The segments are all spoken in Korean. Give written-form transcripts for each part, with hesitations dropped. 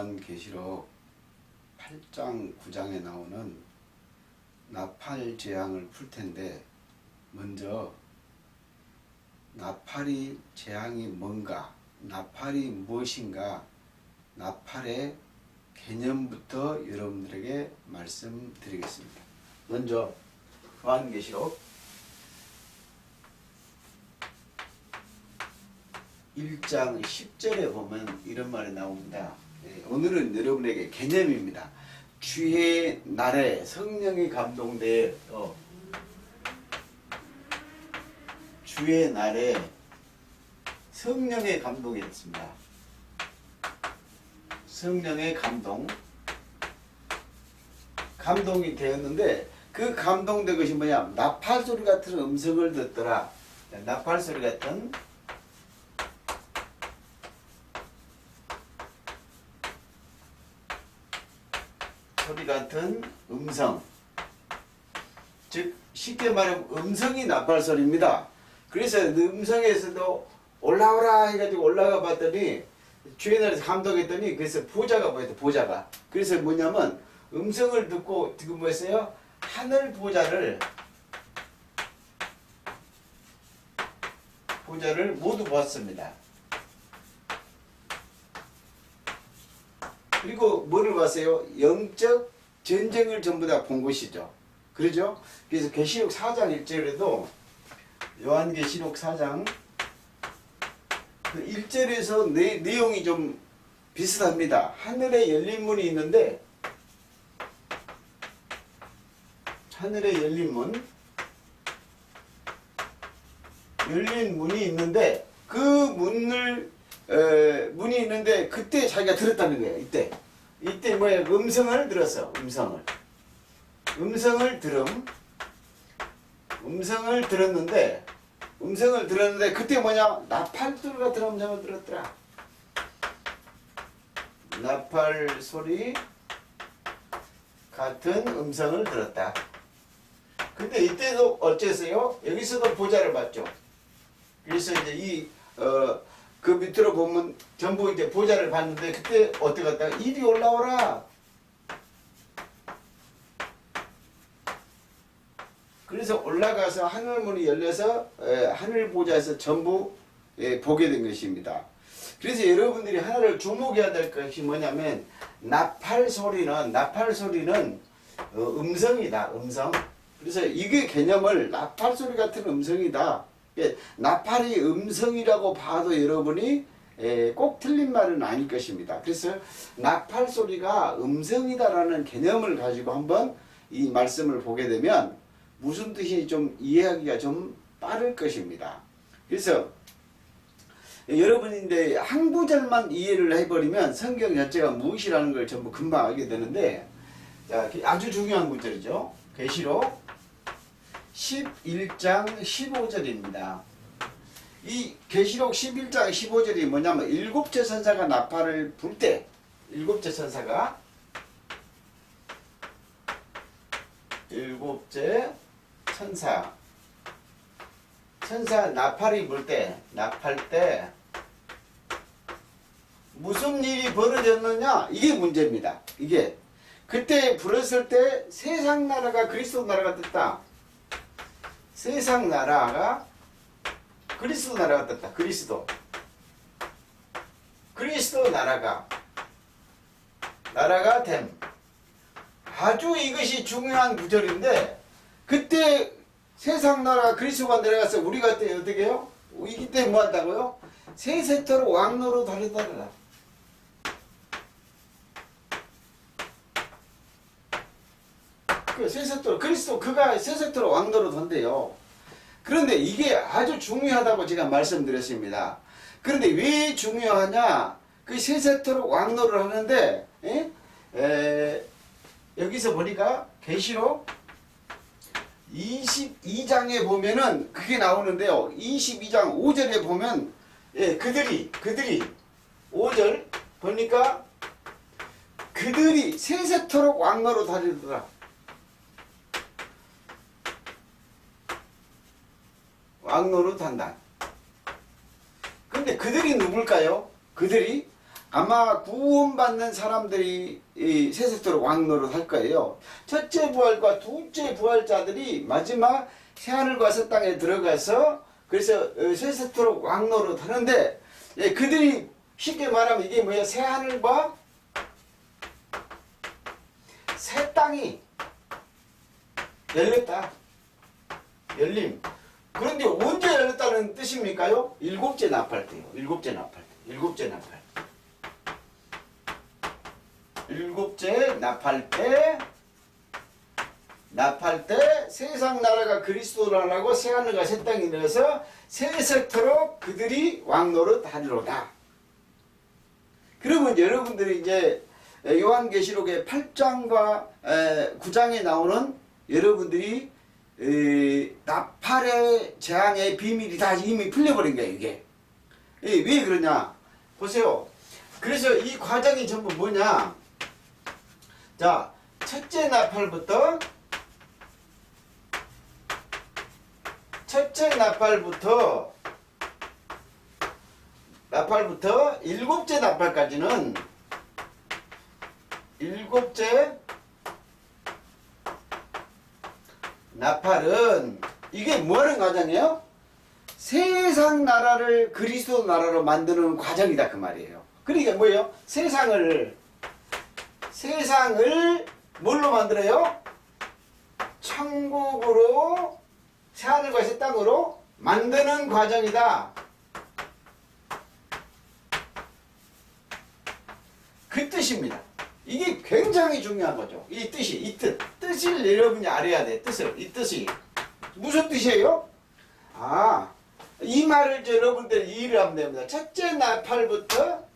요한계시록 8장 9장에 나오는 나팔 재앙을 풀 텐데, 먼저 나팔이 재앙이 뭔가, 나팔이 무엇인가, 나팔의 개념부터 여러분들에게 말씀드리겠습니다. 먼저 요한계시록 1장 10절에 보면 이런 말이 나옵니다. 오늘은 여러분에게 개념입니다. 주의 날에 성령이 감동되어 주의 날에 성령의 감동이 있습니다. 성령의 감동이 되었는데, 그 감동된 것이 뭐냐? 나팔 소리 같은 음성을 듣더라. 나팔 소리 같은 음성, 즉 쉽게 말하면 음성이 나팔 소리입니다. 그래서 음성에서도 올라오라 해가지고 올라가 봤더니 주의 날에서 감동했더니, 그래서 보좌가 보였다. 보좌가. 그래서 뭐냐면 음성을 듣고 지금 뭐였어요? 하늘 보좌를 모두 보았습니다. 그리고 뭐를 봤어요? 영적 전쟁을 전부 다 본 것이죠. 그러죠? 그래서 계시록 4장 1절에도, 요한계시록 4장 1절에서 내용이 좀 비슷합니다. 하늘에 열린 문이 있는데, 하늘에 열린 문이 있는데, 그 문이 있는데 그때 자기가 들었다는 거예요. 이때 뭐야? 음성을 들었어. 음성을 들었는데 그때 뭐냐? 나팔 소리 같은 음성을 들었더라. 나팔 소리 같은 음성을 들었다. 근데 이때도 어째서요? 여기서도 보좌를 봤죠. 그래서 이제 그 밑으로 보면 전부 이제 보좌를 봤는데, 그때 어떻게 갔다? 이리 올라오라. 그래서 올라가서 하늘문이 열려서 하늘 보좌에서 전부 보게 된 것입니다. 그래서 여러분들이 하나를 주목해야 될 것이 뭐냐면, 나팔 소리는 음성이다. 음성. 그래서 이게 개념을 나팔 소리 같은 음성이다. 나팔이 음성이라고 봐도 여러분이 꼭 틀린 말은 아닐 것입니다. 그래서 나팔 소리가 음성이다라는 개념을 가지고 한번 이 말씀을 보게 되면 무슨 뜻이 좀 이해하기가 좀 빠를 것입니다. 그래서 여러분인데 한 구절만 이해를 해버리면 성경 자체가 무엇이라는 걸 전부 금방 알게 되는데, 자, 아주 중요한 구절이죠. 계시록 11장 15절입니다. 이 계시록 11장 15절이 뭐냐면, 일곱째 천사가 나팔을 불 때, 일곱째 천사 나팔이 불 때, 무슨 일이 벌어졌느냐? 이게 문제입니다. 이게 그때 불었을 때 세상 나라가 그리스도 나라가 됐다. 세상 나라가 그리스도 나라가 됐다. 그리스도 나라가 됨. 아주 이것이 중요한 구절인데, 그때 세상 나라 그리스도가 내려가서 우리가 때 어떻게 해요? 이때 뭐 한다고요? 세세토록 왕노로 다르다라. 그리스도 그가 세세토록 왕노로 돈대요. 그런데 이게 아주 중요하다고 제가 말씀드렸습니다. 그런데 왜 중요하냐? 그 세세토록 왕노를 하는데, 여기서 보니까 계시록 22장에 보면은 그게 나오는데요. 22장 5절에 보면, 그들이 5절 보니까 그들이 세세토록 왕노로 다니더라. 왕노릇한다. 근데 그들이 누굴까요? 그들이 아마 구원받는 사람들이 이 세세토록 왕노릇 할 거예요. 첫째 부활과 둘째 부활자들이 마지막 새하늘과 새 땅에 들어가서 그래서 세세토록 왕노릇 하는데, 예, 그들이 쉽게 말하면 이게 뭐예요? 새하늘과 새 땅이 열렸다. 열림. 그런데 언제 열렸다는 뜻입니까요? 일곱째 나팔 때요. 일곱째 나팔 때. 일곱째 나팔. 일곱째 나팔 때, 나팔 때 세상 나라가 그리스도 나라고 새하늘과 새 땅이 되어서 세세토록 그들이 왕노릇 하리로다. 그러면 여러분들이 이제 요한계시록의 8장과 9장에 나오는 여러분들이 나팔의 재앙의 비밀이 다 이미 풀려버린 거예요. 이게 왜 그러냐 보세요. 그래서 이 과정이 전부 뭐냐. 자, 첫째 나팔부터 일곱째 나팔까지는, 일곱째 나팔은 이게 뭐하는 과정이에요? 세상 나라를 그리스도 나라로 만드는 과정이다 그 말이에요. 그러니까 뭐예요? 세상을 뭘로 만들어요? 천국으로, 새하늘과 새 땅으로 만드는 과정이다. 그 뜻입니다. 이게 굉장히 중요한 거죠. 이 뜻이, 이 뜻을 여러분이 알아야 돼. 이 뜻이 무슨 뜻이에요? 아, 이 말을 여러분들 이해를 하면 됩니다. 첫째 나팔부터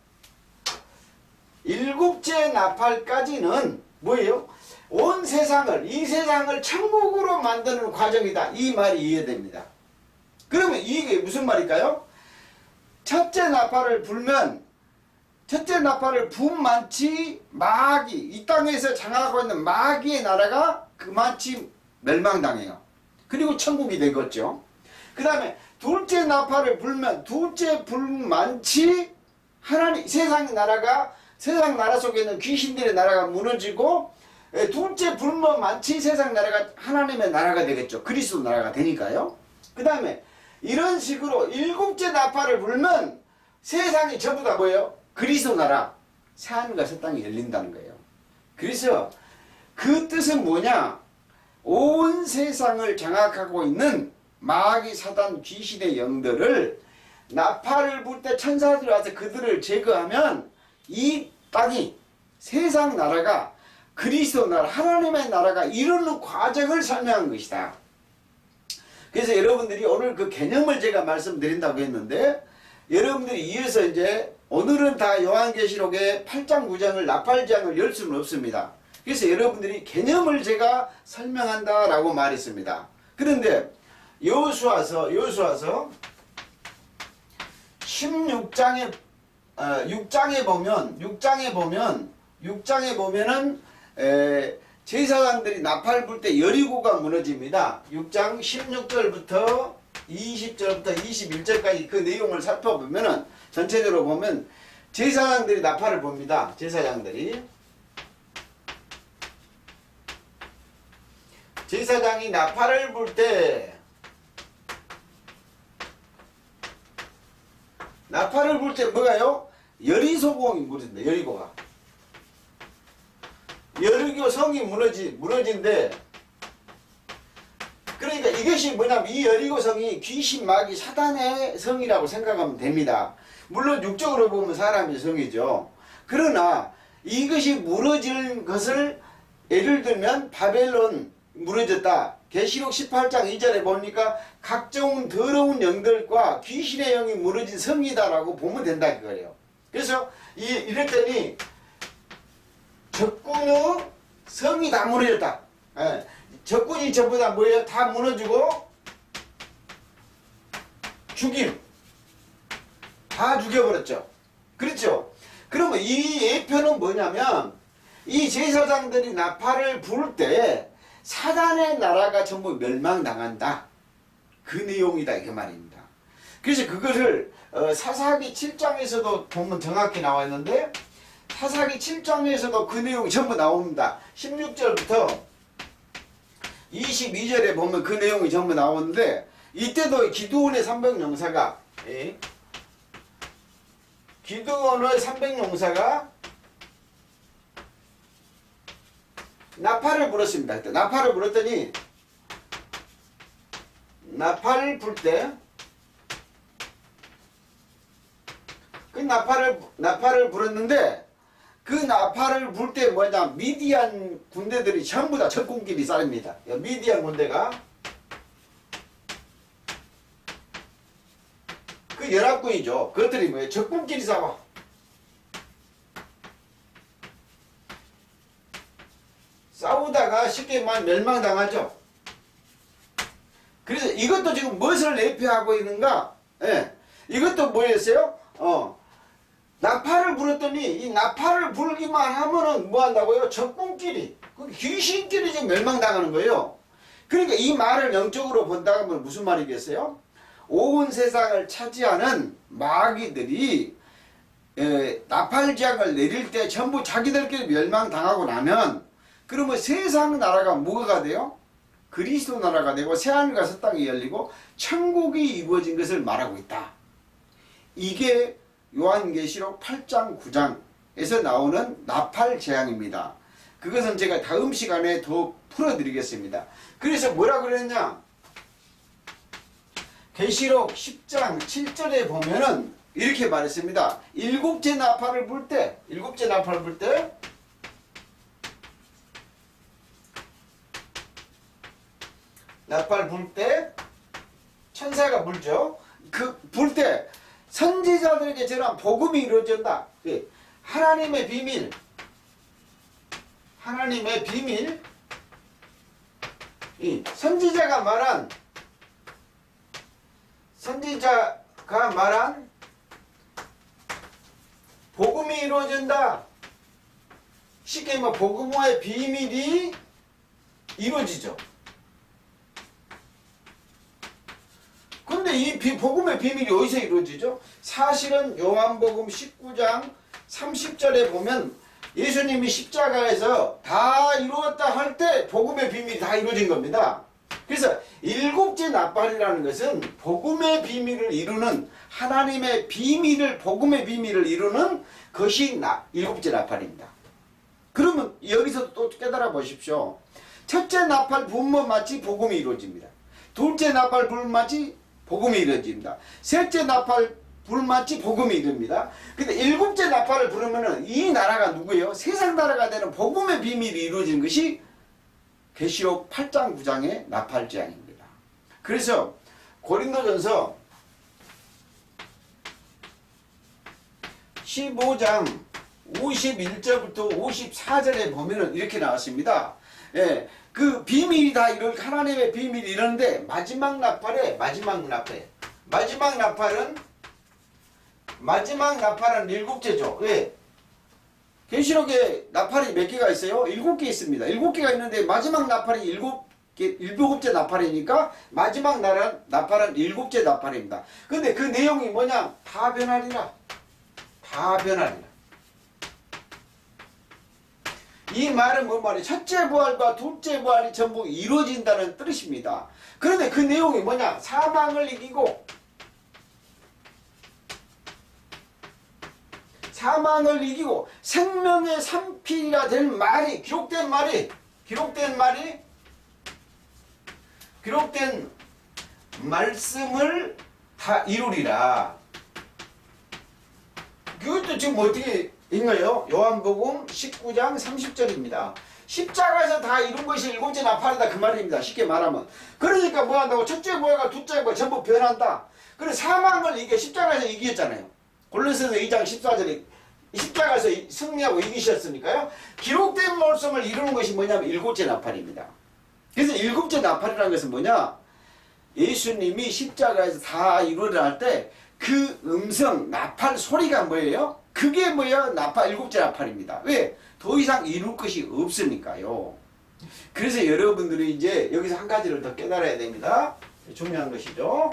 일곱째 나팔까지는 뭐예요? 온 세상을, 이 세상을 천국으로 만드는 과정이다. 이 말이 이해됩니다. 그러면 이게 무슨 말일까요? 첫째 나팔을 불면, 첫째 나팔을 분만치 마귀, 이 땅에서 장악하고 있는 마귀의 나라가 그만치 멸망당해요. 그리고 천국이 되겠죠. 그 다음에 둘째 나팔을 불면, 둘째 불만치 하나님, 세상 나라 속에 있는 귀신들의 나라가 무너지고, 둘째 불면 만치 세상 나라가 하나님의 나라가 되겠죠. 그리스도 나라가 되니까요. 그 다음에 이런 식으로 일곱째 나팔을 불면 세상이 전부 다 뭐예요? 그리스도 나라, 새하늘과 새 땅이 열린다는 거예요. 그래서 그 뜻은 뭐냐? 온 세상을 장악하고 있는 마귀, 사단, 귀신의 영들을 나팔을 불 때 천사들이 와서 그들을 제거하면 이 땅이, 세상 나라가 그리스도 나라, 하나님의 나라가 이루는 과정을 설명한 것이다. 그래서 여러분들이 오늘 그 개념을 제가 말씀드린다고 했는데, 여러분들이 이어서 이제 오늘은 다 요한계시록의 8장 9장을 나팔장을 열 수는 없습니다. 그래서 여러분들이 개념을 제가 설명한다라고 말했습니다. 그런데 여호수아서 16장에 6장에 보면은 제사장들이 나팔 불 때 여리고가 무너집니다. 6장 16절부터 20절부터 21절까지 그 내용을 살펴보면은 전체적으로 보면 제사장들이 나팔을 봅니다. 제사장이 나팔을 불 때 뭐가요? 여리소공이 무너진다. 여리고 성이 무너진데, 그러니까 이것이 뭐냐면 이 여리고 성이 귀신, 마귀, 사단의 성이라고 생각하면 됩니다. 물론 육적으로 보면 사람의 성이죠. 그러나 이것이 무너질 것을, 예를 들면 바벨론 무너졌다. 계시록 18장 2절에 보니까 각종 더러운 영들과 귀신의 영이 무너진 성이다라고 보면 된다 그거예요. 그래서 이랬더니 적군의 성이 다 무너졌다. 적군이 전부 다 뭐예요? 다 무너지고 다 죽여버렸죠. 그렇죠? 그러면 이 예표는 뭐냐면, 이 제사장들이 나팔을 불 때 사단의 나라가 전부 멸망당한다. 그 내용이다 그 말입니다. 그래서 그거를 사사기 7장에서도 보면 정확히 나와 있는데 사사기 7장에서도 그 내용이 전부 나옵니다. 16절부터 22절에 보면 그 내용이 전부 나오는데 이때도 기드온의 300용사가 기드온의 300용사가 나팔을 불었습니다. 그때 나팔을 불었더니 나팔을 불 때 그 나팔을 불었는데 그 나팔을 불 때 뭐냐 미디안 군대들이 전부 다 적군끼리 싸웁니다. 미디안 군대가 그 연합군이죠. 그것들이 뭐예요? 적군끼리 싸워. 싸우다가 쉽게만 멸망당하죠. 그래서 이것도 지금 무엇을 내표하고 있는가? 예. 이것도 뭐였어요? 나팔을 불었더니 이 나팔을 불기만 하면은 뭐 한다고요? 적군끼리, 귀신끼리 지금 멸망당하는 거예요. 그러니까 이 말을 영적으로 본다면 무슨 말이겠어요? 온 세상을 차지하는 마귀들이 나팔장을 내릴 때 전부 자기들끼리 멸망당하고 나면 그러면 세상 나라가 뭐가 돼요? 그리스도 나라가 되고 새하늘과 새 땅이 열리고 천국이 이루어진 것을 말하고 있다. 이게 요한계시록 8장 9장에서 나오는 나팔 재앙입니다. 그것은 제가 다음 시간에 더 풀어드리겠습니다. 그래서 뭐라 그랬냐? 계시록 10장 7절에 보면은 이렇게 말했습니다. 일곱째 나팔을 불 때 나팔 불 때 천사가 불죠. 그 불 때 선지자들에게 전한 복음이 이루어진다. 하나님의 비밀 이 선지자가 말한 복음이 이루어진다. 쉽게 말하면 복음화의 비밀이 이루어지죠. 근데 이 복음의 비밀이 어디서 이루어지죠? 사실은 요한복음 19장 30절에 보면 예수님이 십자가에서 다 이루었다 할 때 복음의 비밀이 다 이루어진 겁니다. 그래서 일곱째 나팔이라는 것은 복음의 비밀을 이루는 하나님의 비밀을 복음의 비밀을 이루는 것이 일곱째 나팔입니다. 그러면 여기서 또 깨달아 보십시오. 첫째 나팔 불면 마치 복음이 이루어집니다. 둘째 나팔 불면 마치 복음이 이루어집니다. 셋째 나팔 불마치 복음이 이릅니다. 근데 일곱째 나팔을 부르면은 이 나라가 누구예요? 세상 나라가 되는 복음의 비밀이 이루어지는 것이 계시록 8장 9장의 나팔 재앙입니다. 그래서 고린도전서 15장 51절부터 54절에 보면은 이렇게 나왔습니다. 예, 그 비밀이 다 하나님의 비밀이 이러는데 마지막 나팔은 일곱째죠. 왜? 계시록에 나팔이 몇 개가 있어요? 7개 있습니다. 7개가 있는데 마지막 나팔이 일곱째 나팔이니까 마지막 나팔은 일곱째 나팔입니다. 근데 그 내용이 뭐냐? 다 변하리라. 이 말은 뭔 말이에요? 첫째 부활과 둘째 부활이 전부 이루어진다는 뜻입니다. 그런데 그 내용이 뭐냐? 사망을 이기고 생명의 산필이라 될 말이 기록된 말씀을 다 이루리라. 그것도 지금 어떻게 읽어요? 요한복음 19장 30절입니다. 십자가에서 다 이룬 것이 일곱째 나팔이다 그 말입니다. 쉽게 말하면. 그러니까 뭐 한다고? 첫째 부활과 둘째 부활 전부 변한다. 그래 사망을 십자가에서 이겼잖아요. 골로새서 2장 14절에 십자가에서 승리하고 이기셨으니까요. 기록된 말씀을 이루는 것이 뭐냐면 일곱째 나팔입니다. 그래서 일곱째 나팔이라는 것은 뭐냐? 예수님이 십자가에서 다 이루려 할 때 그 음성 나팔 소리가 뭐예요? 그게 뭐예요? 일곱째 나팔입니다. 왜? 더 이상 이룰 것이 없으니까요. 그래서 여러분들이 이제 여기서 한 가지를 더 깨달아야 됩니다. 중요한 것이죠.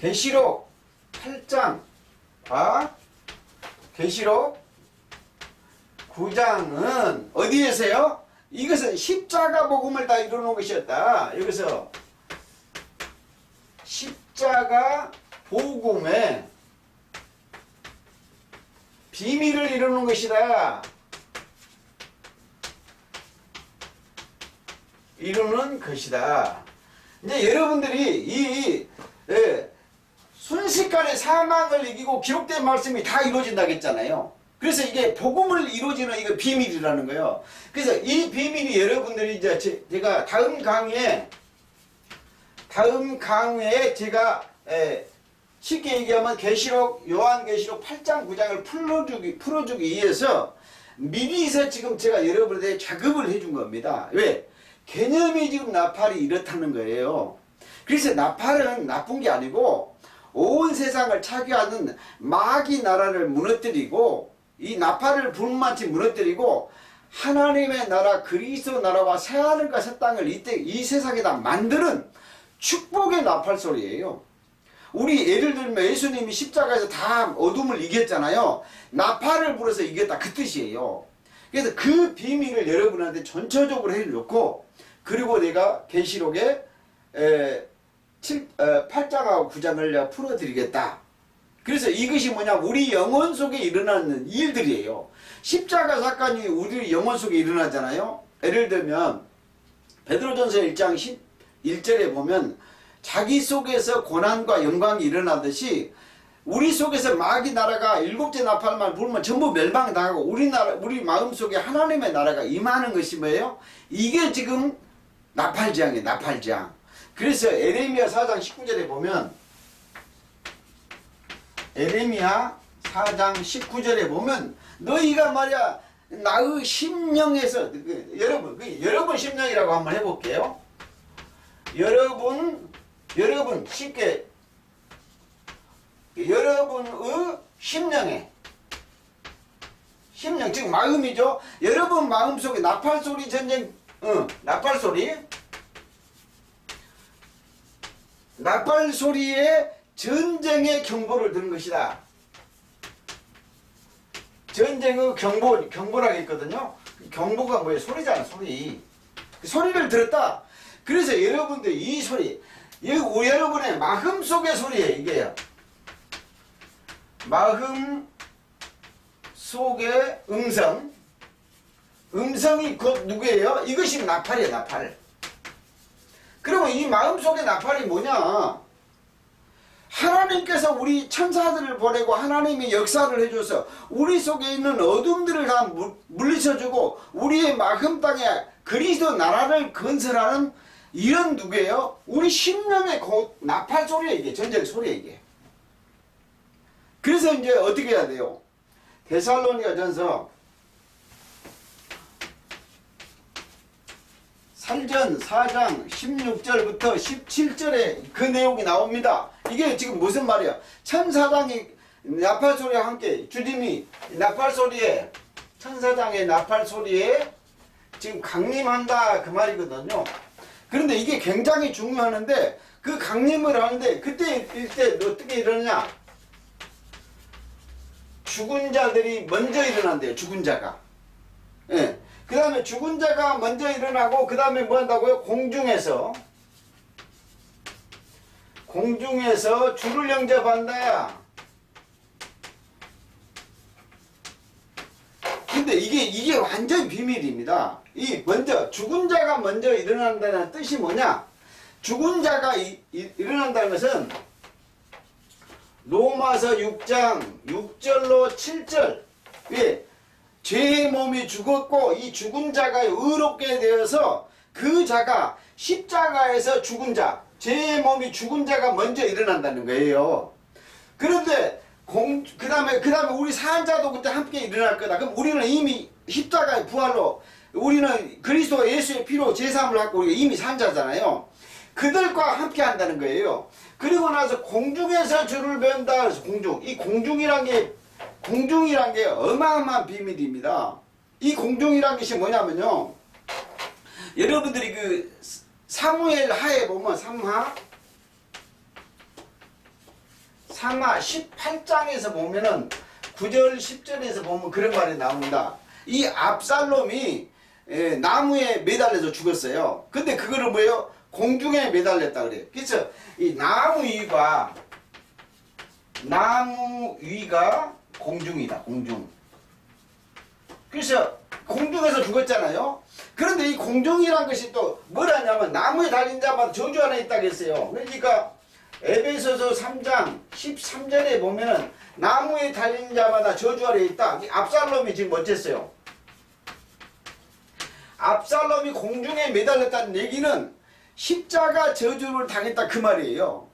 계시록 8장, 계시록 9장은 어디에서요? 이것은 십자가 복음을 다 이루는 것이었다. 여기서 십자가 복음의 비밀을 이루는 것이다. 이루는 것이다. 이제 여러분들이 순식간에 사망을 이기고 기록된 말씀이 다 이루어진다고 했잖아요. 그래서 이게 복음을 이루어지는 이거 비밀이라는 거예요. 그래서 이 비밀이 여러분들이 이제 제가 다음 강의에 제가 쉽게 얘기하면 계시록 요한계시록 8장 9장을 풀어주기 위해서 미리서 지금 제가 여러분들에게 작업을 해준 겁니다. 왜? 개념이 지금 나팔이 이렇다는 거예요. 그래서 나팔은 나쁜 게 아니고 온 세상을 차지하는 마귀 나라를 무너뜨리고 이 나팔을 불만치 무너뜨리고 하나님의 나라 그리스도 나라와 새하늘과 새 땅을 이 세상에다 만드는 축복의 나팔 소리예요. 우리 예를 들면 예수님이 십자가에서 다 어둠을 이겼잖아요. 나팔을 불어서 이겼다 그 뜻이에요. 그래서 그 비밀을 여러분한테 전체적으로 해놓고 그리고 내가 계시록에 8장하고 9장을 내가 풀어드리겠다. 그래서 이것이 뭐냐, 우리 영혼 속에 일어나는 일들이에요. 십자가 사건이 우리 영혼 속에 일어나잖아요. 예를 들면 베드로전서 1장 11절에 보면 자기 속에서 고난과 영광이 일어나듯이 우리 속에서 마귀 나라가 일곱째 나팔만 불면 전부 멸망당하고 우리 마음속에 하나님의 나라가 임하는 것이 뭐예요? 이게 지금 나팔지향이에요. 나팔지향. 그래서 에레미야 4장 19절에 보면 에레미야 4장 19절에 보면 너희가 말이야 나의 심령에서 여러분 심령이라고 한번 해볼게요. 여러분 쉽게 여러분의 심령 즉 마음이죠. 여러분 마음속에 나팔소리 전쟁 나팔소리에 전쟁의 경보를 듣는 것이다. 전쟁의 경보라고 했거든요. 경보가 뭐예요? 소리잖아, 소리. 소리를 들었다. 그래서 여러분들 이 소리, 여러분의 마음 속의 소리예요, 이게요. 마음 속의 음성이 곧 누구예요? 이것이 나팔이에요, 나팔. 그러면 이 마음 속의 나팔이 뭐냐? 하나님께서 우리 천사들을 보내고 하나님이 역사를 해줘서 우리 속에 있는 어둠들을 다 물리쳐주고 우리의 마음 땅에 그리스도 나라를 건설하는 이런 누구예요? 우리 심령의 나팔 소리예요, 이게. 전쟁 소리예요, 이게. 그래서 이제 어떻게 해야 돼요? 데살로니가 전서 4장 16절부터 17절에 그 내용이 나옵니다. 이게 지금 무슨 말이야? 천사장이 나팔소리와 함께 주님이 나팔소리에 천사장의 나팔소리에 지금 강림한다 그 말이거든요. 그런데 이게 굉장히 중요하는데 그 강림을 하는데 그때 어떻게 일어나냐? 죽은 자들이 먼저 일어난대요. 죽은 자가. 예. 그 다음에 죽은 자가 먼저 일어나고 그 다음에 뭐 한다고요? 공중에서 주를 영접한다. 근데 이게 완전 비밀입니다. 죽은 자가 먼저 일어난다는 뜻이 뭐냐? 죽은 자가 일어난다는 것은 로마서 6장 6절로 7절. 왜? 죄의 몸이 죽었고 이 죽은 자가 의롭게 되어서 그 자가 십자가에서 죽은 자, 죄의 몸이 죽은 자가 먼저 일어난다는 거예요. 그런데 그 다음에 우리 사한자도 그때 함께 일어날 거다. 그럼 우리는 이미 십자가의 부활로 우리는 그리스도 예수의 피로 제사함을 갖고 우리가 이미 산자잖아요. 그들과 함께 한다는 거예요. 그리고 나서 공중에서 주를 뵌다. 그래서 공중이란 게 어마어마한 비밀입니다. 이 공중이란 것이 뭐냐면요. 여러분들이 그 사무엘 하에 보면 상하 18장에서 보면은 9절 10절에서 보면 그런 말이 나옵니다. 이 압살롬이 나무에 매달려서 죽었어요. 근데 그거를 뭐예요? 공중에 매달렸다 그래요. 그래서 이 나무 위가 공중이다. 공중. 그래서 공중에서 죽었잖아요. 그런데 이 공중이란 것이 또 뭐라냐면 나무에 달린 자마다 저주 안에 있다고 했어요. 그러니까 에베소서 3장 13절에 보면은 나무에 달린 자마다 저주 아래 있다. 압살롬이 지금 어쨌어요? 압살롬이 공중에 매달렸다는 얘기는 십자가 저주를 당했다 그 말이에요.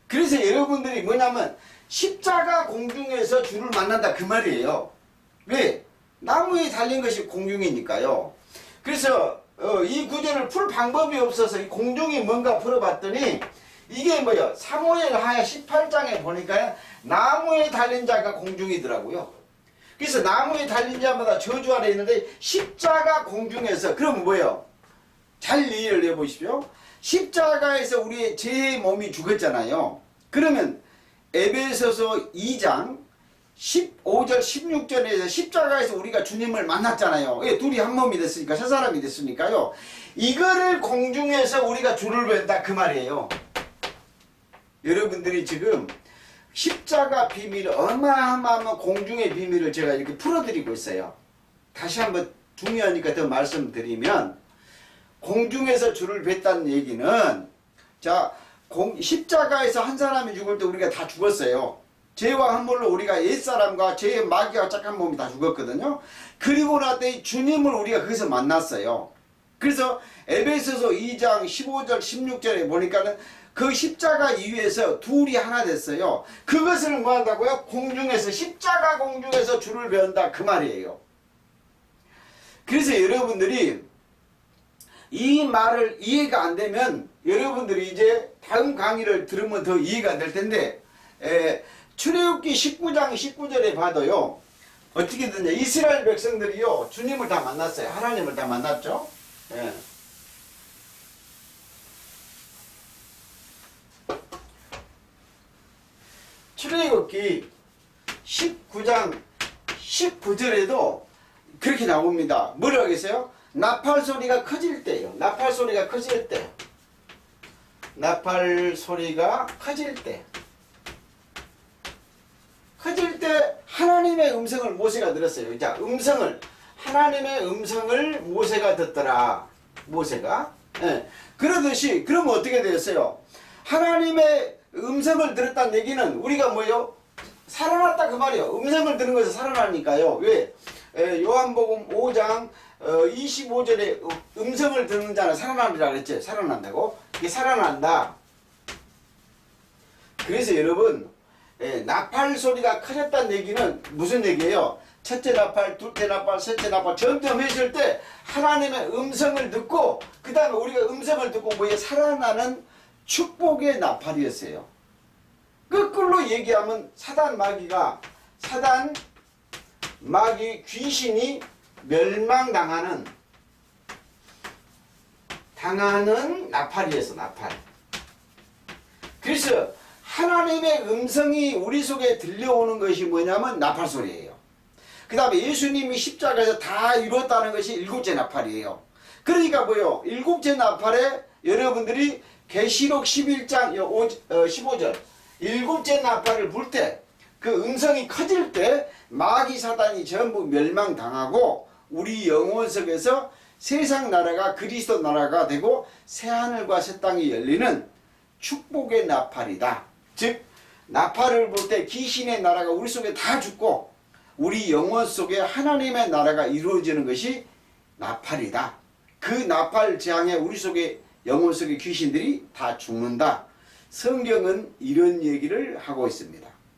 그래서 여러분들이 뭐냐면 십자가 공중에서 주를 만난다 그 말이에요. 왜? 나무에 달린 것이 공중이니까요. 그래서 이 구절을 풀 방법이 없어서 이 공중이 뭔가 풀어봤더니 이게 뭐예요? 사무엘 하야 18장에 보니까 나무에 달린 자가 공중이더라고요. 그래서 나무에 달린 자마다 저주 아래 있는데 십자가 공중에서 그럼 뭐예요? 잘 이해를 해보십시오. 십자가에서 우리의 제 몸이 죽었잖아요. 그러면 에베소서 2장 15절 16절에서 십자가에서 우리가 주님을 만났잖아요. 둘이 한 몸이 됐으니까 세 사람이 됐으니까요. 이거를 공중에서 우리가 주를 뵌다 그 말이에요. 여러분들이 지금 십자가 비밀 어마어마한 공중의 비밀을 제가 이렇게 풀어드리고 있어요. 다시 한번 중요하니까 더 말씀드리면 공중에서 주를 뵀다는 얘기는 자 십자가에서 한 사람이 죽을 때 우리가 다 죽었어요. 죄와 함물로 우리가 옛사람과 죄의 마귀와 착한 몸이 다 죽었거든요. 그리고 나서 주님을 우리가 거기서 만났어요. 그래서 에베소서 2장 15절 16절에 보니까는 그 십자가 이후에서 둘이 하나 됐어요. 그것을 뭐 한다고요? 공중에서 십자가 공중에서 주를 배운다 그 말이에요. 그래서 여러분들이 이 말을 이해가 안 되면 여러분들이 이제 다음 강의를 들으면 더 이해가 될 텐데 출애굽기 19장 19절에 봐도요. 어떻게 되냐 이스라엘 백성들이요 주님을 다 만났어요. 하나님을 다 만났죠. 예. 출애굽기 19장 19절에도 그렇게 나옵니다. 뭐라고 하겠어요? 나팔 소리가 커질 때요. 나팔 소리가 커질 때. 나팔 소리가 커질 때. 커질 때 하나님의 음성을 모세가 들었어요. 자, 하나님의 음성을 모세가 듣더라. 모세가. 예. 그러듯이, 그러면 어떻게 되었어요? 하나님의 음성을 들었다는 얘기는 우리가 뭐요? 살아났다 그 말이에요. 음성을 들은 것에서 살아나니까요. 왜? 요한복음 5장 25절에 음성을 듣는 자는 살아나리라 그랬죠. 살아난다고. 이게 살아난다. 그래서 여러분 나팔 소리가 커졌다는 얘기는 무슨 얘기예요? 첫째 나팔, 둘째 나팔, 셋째 나팔 점점 해질 때 하나님의 음성을 듣고 그 다음에 우리가 음성을 듣고 뭐에 살아나는 축복의 나팔이었어요. 거꾸로 얘기하면 사단 마귀 귀신이 멸망당하는 나팔이었어. 나팔. 그래서 하나님의 음성이 우리 속에 들려오는 것이 뭐냐면 나팔 소리예요. 그 다음에 예수님이 십자가에서 다 이뤘다는 것이 일곱째 나팔이에요. 그러니까 뭐요? 일곱째 나팔에 여러분들이 계시록 11장 15절 일곱째 나팔을 불 때 그 음성이 커질 때 마귀 사단이 전부 멸망당하고 우리 영혼 속에서 세상 나라가 그리스도 나라가 되고 새하늘과 새 땅이 열리는 축복의 나팔이다. 즉 나팔을 불 때 귀신의 나라가 우리 속에 다 죽고 우리 영혼 속에 하나님의 나라가 이루어지는 것이 나팔이다. 그 나팔 재앙에 우리 속에 영혼 속의 귀신들이 다 죽는다. 성경은 이런 얘기를 하고 있습니다.